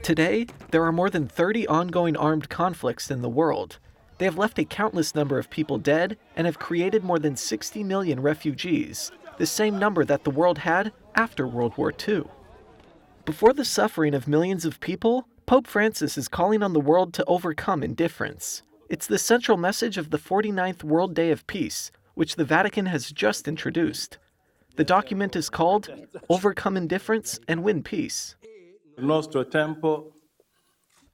Today, there are more than 30 ongoing armed conflicts in the world. They have left a countless number of people dead and have created more than 60 million refugees, the same number that the world had after World War II. Before the suffering of millions of people, Pope Francis is calling on the world to overcome indifference. It's the central message of the 49th World Day of Peace, which the Vatican has just introduced. The document is called Overcome Indifference and Win Peace.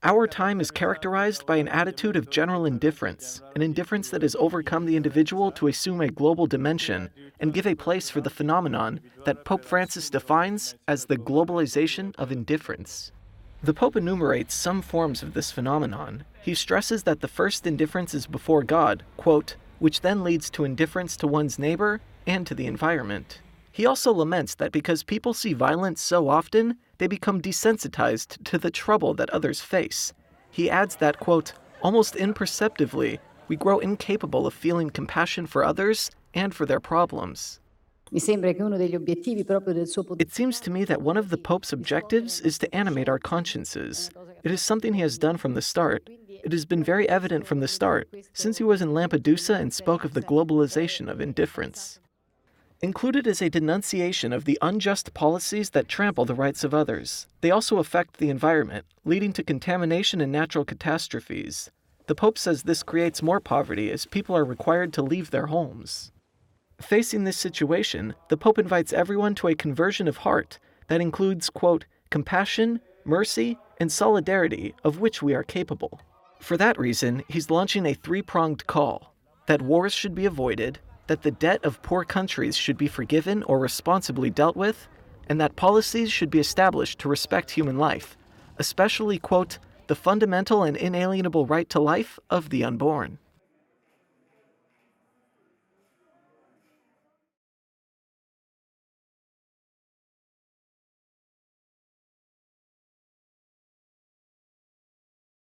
Our time is characterized by an attitude of general indifference, an indifference that has overcome the individual to assume a global dimension and give a place for the phenomenon that Pope Francis defines as the globalization of indifference. The Pope enumerates some forms of this phenomenon. He stresses that the first indifference is before God, quote, which then leads to indifference to one's neighbor and to the environment. He also laments that because people see violence so often, they become desensitized to the trouble that others face. He adds that, quote, almost imperceptibly, we grow incapable of feeling compassion for others and for their problems. It seems to me that one of the Pope's objectives is to animate our consciences. It is something he has done from the start. It has been very evident from the start, since he was in Lampedusa and spoke of the globalization of indifference. Included is a denunciation of the unjust policies that trample the rights of others. They also affect the environment, leading to contamination and natural catastrophes. The Pope says this creates more poverty as people are required to leave their homes. Facing this situation, the Pope invites everyone to a conversion of heart that includes, quote, compassion, mercy, and solidarity of which we are capable. For that reason, he's launching a three-pronged call: that wars should be avoided, that the debt of poor countries should be forgiven or responsibly dealt with, and that policies should be established to respect human life, especially, quote, the fundamental and inalienable right to life of the unborn.